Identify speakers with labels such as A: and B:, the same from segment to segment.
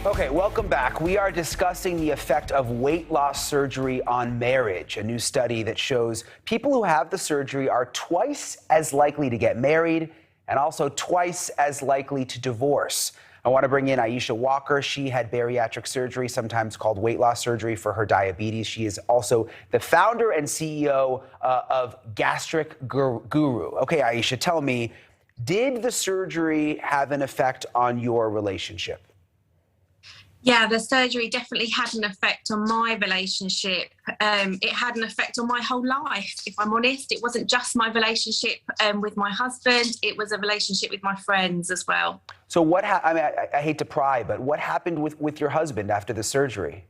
A: Okay, welcome back. We are discussing the effect of weight loss surgery on marriage. A new study that shows people who have the surgery are twice as likely to get married and also twice as likely to divorce. I want to bring in Aisha Walker. She had bariatric surgery, sometimes called weight loss surgery, for her diabetes. She is also the founder and CEO of Gastric Guru. Okay, Aisha, tell me, did the surgery have an effect on your relationship?
B: Yeah, the surgery definitely had an effect on my relationship. It had an effect on my whole life, if I'm honest. It wasn't just my relationship with my husband, it was a relationship with my friends as well.
A: So I hate to pry, but what happened with your husband after the surgery?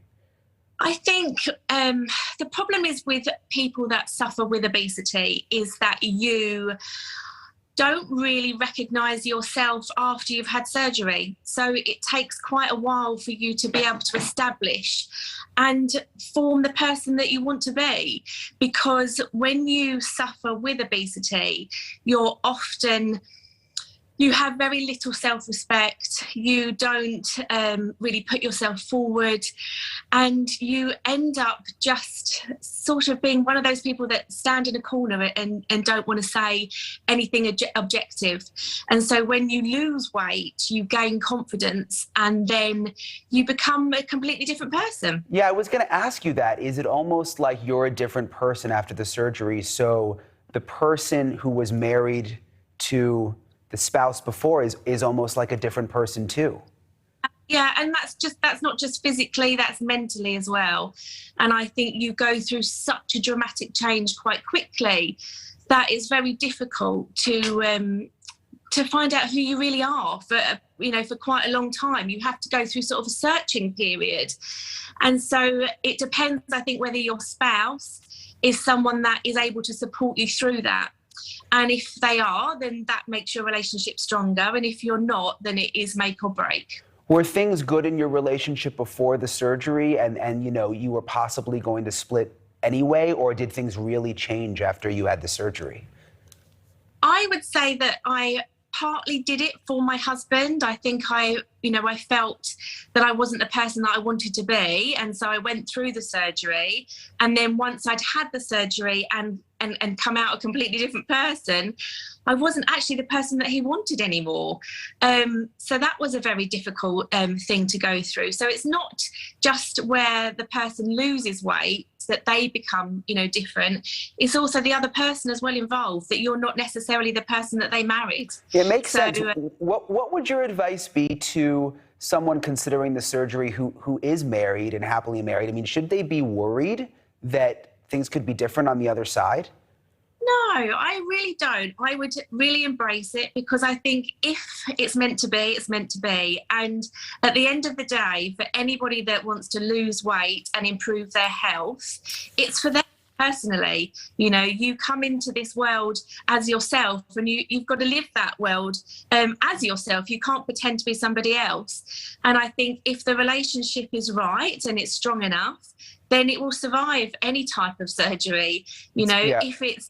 B: I think the problem is with people that suffer with obesity is that you don't really recognize yourself after you've had surgery. So it takes quite a while for you to be able to establish and form the person that you want to be. Because when you suffer with obesity, you have very little self-respect, you don't really put yourself forward, and you end up just sort of being one of those people that stand in a corner and don't want to say anything objective. And so when you lose weight, you gain confidence and then you become a completely different person.
A: Yeah, I was going to ask you that. Is it almost like you're a different person after the surgery? So the person who was married to the spouse before is almost like a different person too.
B: Yeah, and that's not just physically, that's mentally as well. And I think you go through such a dramatic change quite quickly that it's very difficult to find out who you really are for quite a long time. You have to go through sort of a searching period. And so it depends, I think, whether your spouse is someone that is able to support you through that. And if they are, then that makes your relationship stronger. And if you're not, then it is make or break.
A: Were things good in your relationship before the surgery and you were possibly going to split anyway, or did things really change after you had the surgery?
B: I would say that I partly did it for my husband. I think I felt that I wasn't the person that I wanted to be. And so I went through the surgery. And then once I'd had the surgery and come out a completely different person, I wasn't actually the person that he wanted anymore. So that was a very difficult thing to go through. So it's not just where the person loses weight that they become, different. It's also the other person as well involved, that you're not necessarily the person that they married.
A: It makes sense. What would your advice be to someone considering the surgery who is married and happily married? I mean, should they be worried that things could be different on the other side?
B: No, I really don't. I would really embrace it, because I think if it's meant to be, it's meant to be. And at the end of the day, for anybody that wants to lose weight and improve their health, it's for them personally. You come into this world as yourself, and you've got to live that world as yourself. You can't pretend to be somebody else. And I think if the relationship is right and it's strong enough, then it will survive any type of surgery. If it's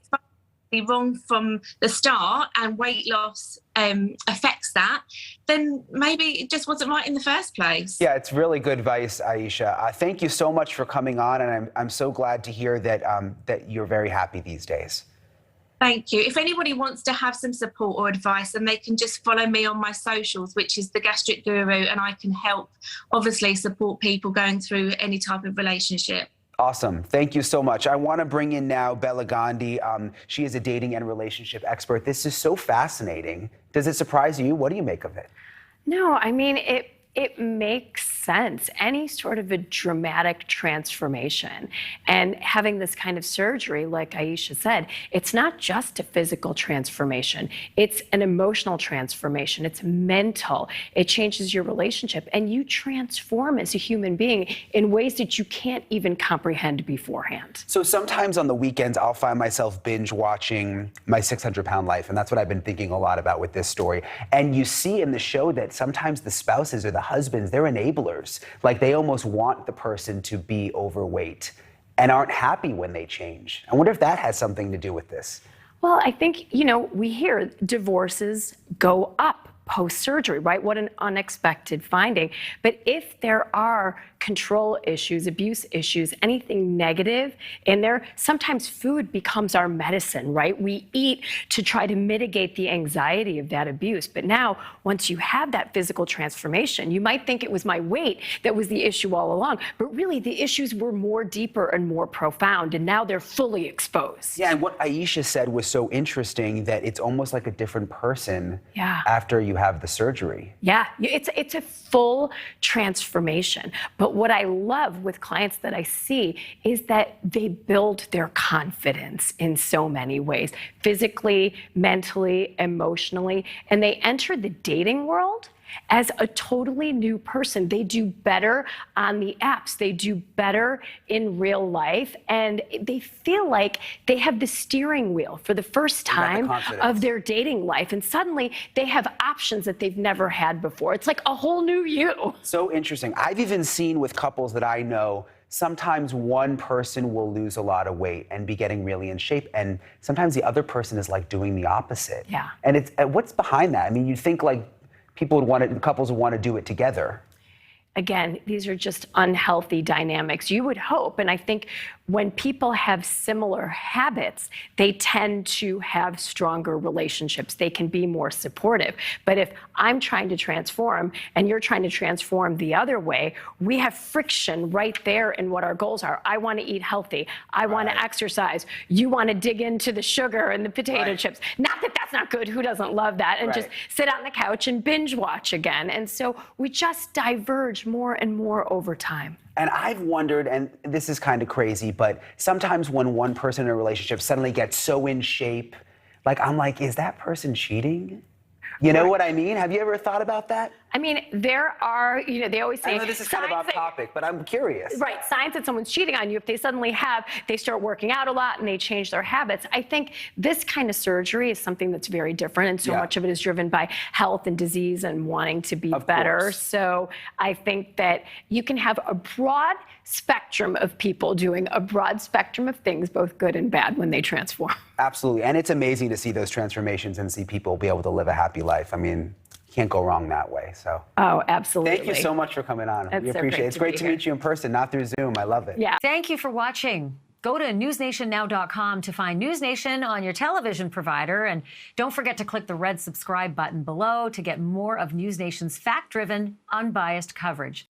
B: wrong from the start and weight loss affects that, then maybe it just wasn't right in the first place.
A: Yeah, it's really good advice, Aisha. Thank you so much for coming on, and I'm so glad to hear that you're very happy these days.
B: Thank you. If anybody wants to have some support or advice, then they can just follow me on my socials, which is the Gastric Guru, and I can help, obviously, support people going through any type of relationship.
A: Awesome. Thank you so much. I want to bring in now Bela Gandhi. She is a dating and relationship expert. This is so fascinating. Does it surprise you? What do you make of it?
C: No, I mean, it makes sense. Any sort of a dramatic transformation, and having this kind of surgery, like Aisha said, it's not just a physical transformation. It's an emotional transformation. It's mental. It changes your relationship, and you transform as a human being in ways that you can't even comprehend beforehand.
A: So sometimes on the weekends, I'll find myself binge watching My 600-Pound Life, and that's what I've been thinking a lot about with this story. And you see in the show that sometimes the spouses or the husbands, they're enablers. Like they almost want the person to be overweight and aren't happy when they change. I wonder if that has something to do with this.
C: Well, I think, we hear divorces go up post-surgery, right? What an unexpected finding. But if there are control issues, abuse issues, anything negative in there, sometimes food becomes our medicine, right? We eat to try to mitigate the anxiety of that abuse. But now, once you have that physical transformation, you might think it was my weight that was the issue all along, but really the issues were more deeper and more profound, and now they're fully exposed.
A: Yeah, and what Aisha said was so interesting, that it's almost like a different person after you have the surgery.
C: Yeah, it's a full transformation. But what I love with clients that I see is that they build their confidence in so many ways, physically, mentally, emotionally, and they enter the dating world as a totally new person. They do better on the apps. They do better in real life. And they feel like they have the steering wheel for the first time of their dating life. And suddenly they have options that they've never had before. It's like a whole new you.
A: So interesting. I've even seen with couples that I know, sometimes one person will lose a lot of weight and be getting really in shape, and sometimes the other person is like doing the opposite.
C: Yeah.
A: And it's what's behind that? I mean, you think like couples would want to do it together.
C: Again, these are just unhealthy dynamics. You would hope, and I think when people have similar habits, they tend to have stronger relationships. They can be more supportive. But if I'm trying to transform and you're trying to transform the other way, we have friction right there in what our goals are. I want to eat healthy. I want to exercise. You want to dig into the sugar and the potato chips. Not that that's not good. Who doesn't love that? And just sit on the couch and binge watch again. And so we just diverge more and more over time.
A: And I've wondered, and this is kind of crazy, but sometimes when one person in a relationship suddenly gets so in shape, like I'm like, is that person cheating? You know what I mean? Have you ever thought about that?
C: I mean, there are, they always say—
A: I know this is kind of off topic, but I'm curious.
C: Right, signs that someone's cheating on you if they suddenly they start working out a lot and they change their habits. I think this kind of surgery is something that's very different, and so much of it is driven by health and disease and wanting to be better. So I think that you can have a broad spectrum of people doing a broad spectrum of things, both good and bad, when they transform.
A: Absolutely, and it's amazing to see those transformations and see people be able to live a happy life. I mean, can't go wrong that way. So.
C: Oh, absolutely.
A: Thank you so much for coming on. We appreciate it. It's great to meet you in person, not through Zoom. I love it.
C: Yeah.
D: Thank you for watching. Go to newsnationnow.com to find NewsNation on your television provider. And don't forget to click the red subscribe button below to get more of NewsNation's fact-driven, unbiased coverage.